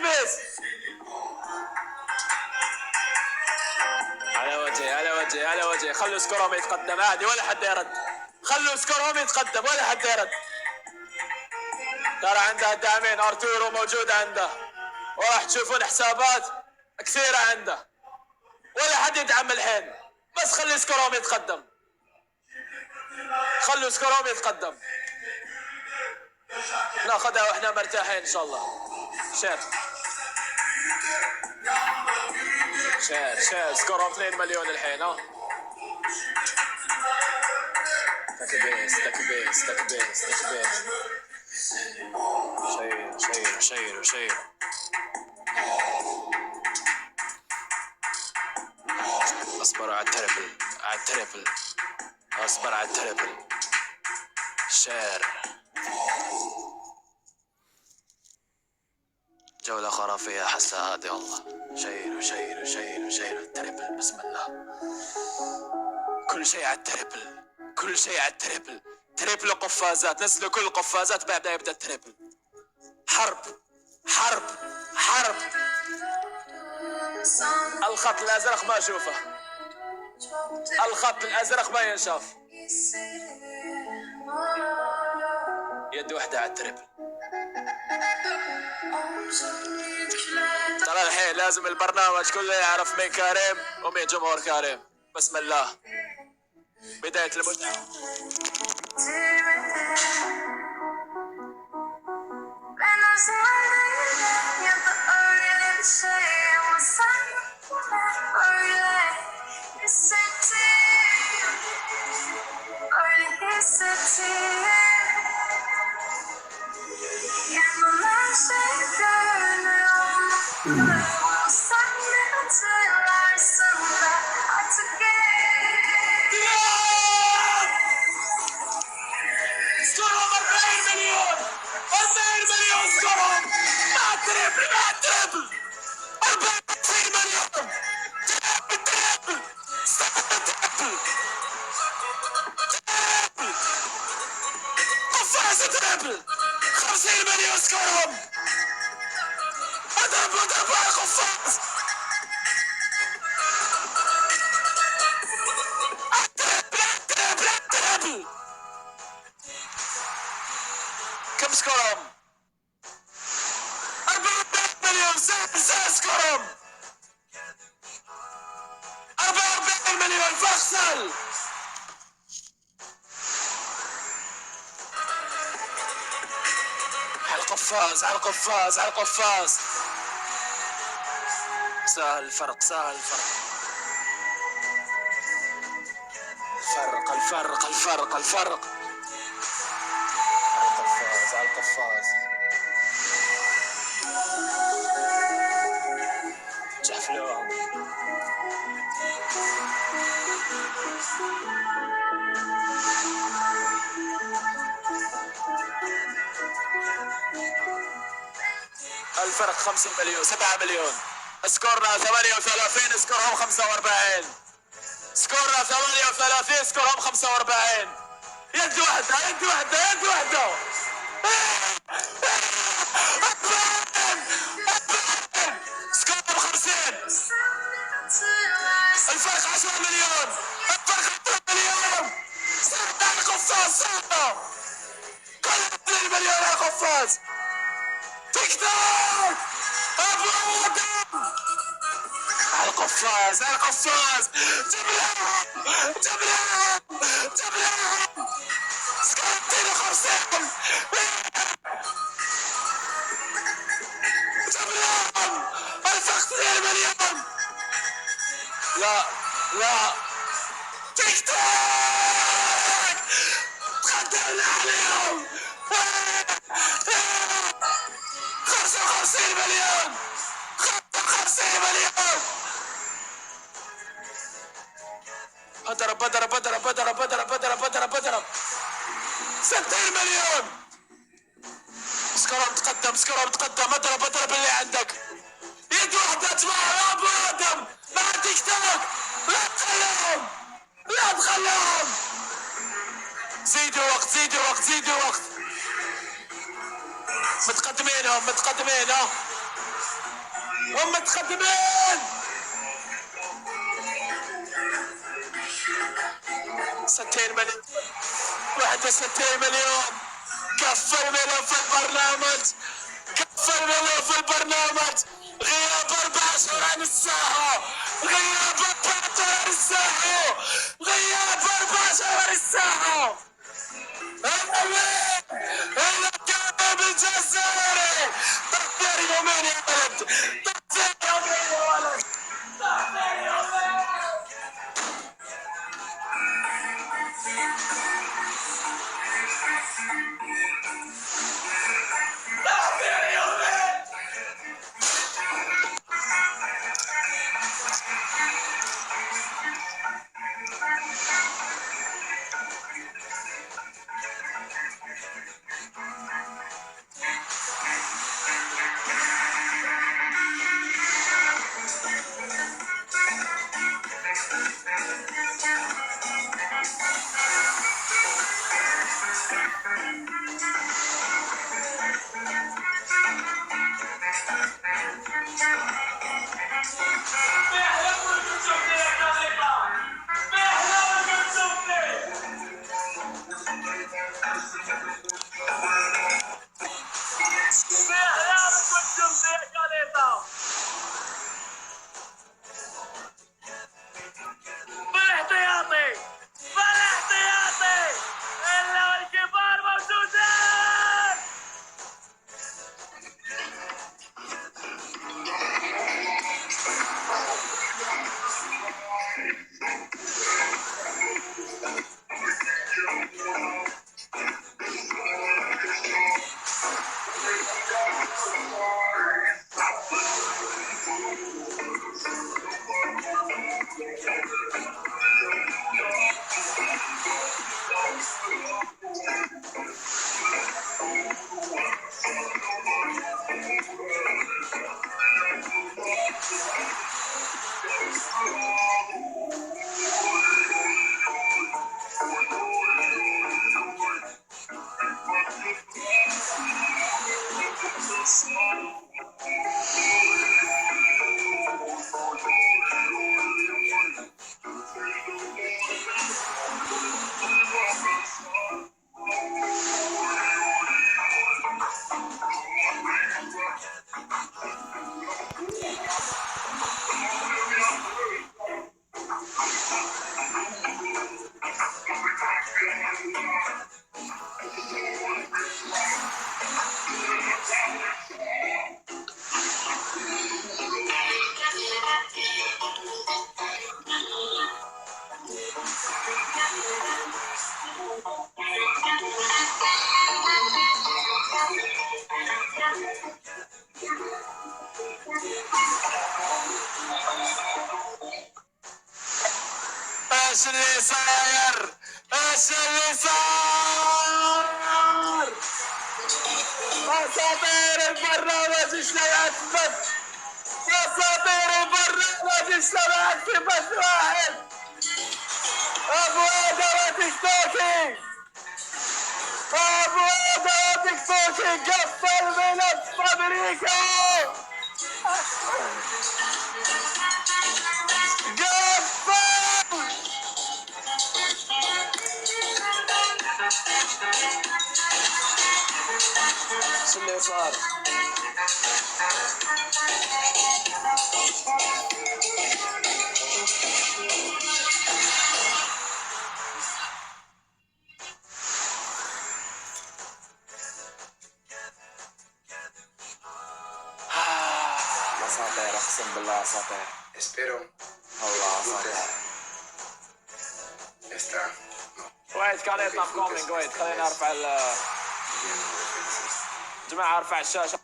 البس. على وجهي على وجهي على وجهي. خلوا سكورهم يتقدم عادي ولا حد يرد. خلوا سكورهم يتقدم ولا حد يرد. ترى عندها داعمين، ارتورو موجود عنده، وراح تشوفون حسابات كثيرة عنده. ولا حد يدعم الحين، بس خلي سكورهم يتقدم. خلوا سكورهم يتقدم. ناخذها واحنا مرتاحين ان شاء الله. شير شير شير. سكورهم 2 مليون الحين. ها تكبيس تكبيس تكبيس تكبيس. شير شير شير شير. اصبر على التربل، على التربل، اصبر على التربل. شير. جولة خرافية حسها هذه والله. شير وشير وشير وشير. التربل بسم الله. كل شيء على التربل، كل شيء على التربل. تربل قفازات، نزلوا كل القفازات بعد يبدأ التربل. حرب حرب حرب. الخط الازرق ما اشوفه، الخط الازرق ما ينشاف. يد واحدة على التربل. ترى الحين لازم البرنامج كله يعرف مين كريم ومين جمهور كريم. بسم الله. بداية المتعة. سكورهم 40 مليون، 40 مليون سكورهم. مع التريبل، مع التريبل 40 مليون. تريبل تريبل تريبل تريبل. قفاز تريبل 50 مليون سكورهم. اضرب اضرب على القفاز. التريبل التريبل. كم سكورهم؟ 44 مليون. زاد سكورهم 44 مليون. فاخسل. على القفاز على القفاز على القفاز. سهل الفرق، سهل الفرق. الفرق الفرق الفرق الفرق. على القفاز. جحفلوهم. الفرق 5 مليون 7 مليون. سكورنا 38، سكورهم 45. سكورنا 38، سكورهم 45. يد واحدة يد واحدة يد واحدة. سكورهم 50. الفرق 10 مليون. الفرق 10 مليون. سرد على القفاز. سرد كل 2 مليون على القفاز. تيك توك. ابو ادم على القفاز على القفاز. جبلان جبلان جبلان. سكرتين 50. جبلان. الفرق 2 مليون. لا لا. تيك توك. تقدمنا عليهم. 55 مليون. 55 مليون. اضرب اضرب اضرب اضرب اضرب اضرب اضرب اضرب. 60 مليون. سكرهم تقدم سكرهم تقدم. اضرب اضرب اللي عندك. يد واحدة تبع ابو ادم مع تيك توك. لا تخليهم لا تخليهم. زيدوا وقت زيدوا وقت زيدوا وقت. متقدمين هم متقدمين. ها هم متقدمين 60 مليون 61 مليون. قفل مليون في البرنامج، قفل مليون في البرنامج. غياب 4 شهور عن الساحة، غياب 4 شهور عن الساحة، غياب 4 شهور عن الساحة. هذا كان الجزائري. تقدير يومين يا ولد، تقدير يومين يا ولد، تقدير يومين. ايش اللي صاير؟ ايش اللي صار؟ اساطير البرنامج اجتمعت بث، اساطير البرنامج اجتمعت في بث واحد. ابو ادم وتيك توكي، ابو ادم وتيك توكي قفل ملف امريكا، قفل. شو اللي صار؟ اساطير، اقسم بالله اساطير. Espero والله اساطير. esta ويت كان يطلع كومينج. ويت خليني ارفع جماعة ارفع الشاشة،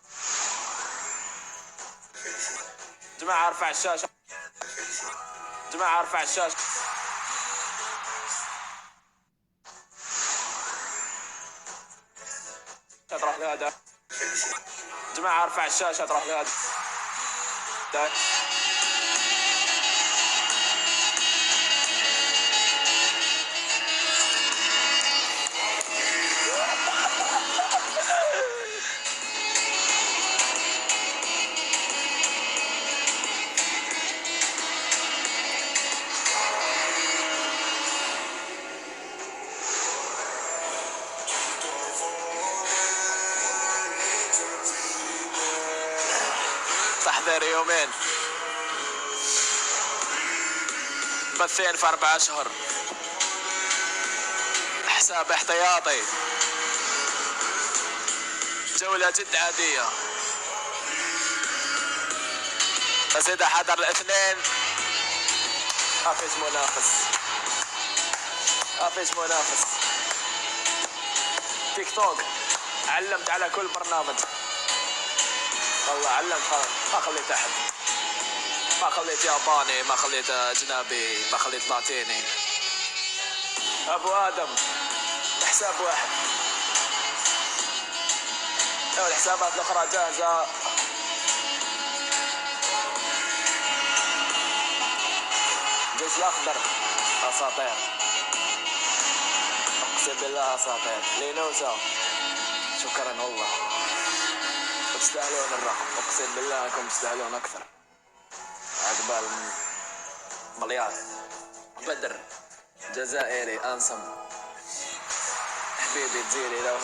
جماعة ارفع الشاشة، جماعة ارفع الشاشة. تروح لهذا جماعة ارفع الشاشة، تروح لهذا. تحضيري يومين، بثين في 4 أشهر، حساب احتياطي، جولة جد عادية. بس إذا حضر الاثنين ما فيش منافس، ما فيش منافس. تيك توك علمت على كل برنامج، والله علمت خلاص، ما خليت أحد، ما خليت ياباني، ما خليت أجنبي، ما خليت لاتيني. أبو آدم حساب واحد، والحسابات الأخرى جاهزة. الجيش الأخضر أساطير، أقسم بالله أساطير. لينوسا شكرا والله، تستاهلون الرقم، أقسم بالله أنكم تستاهلون أكثر. عقبال مليار. بدر جزائري أنسم حبيبي تزيلي لو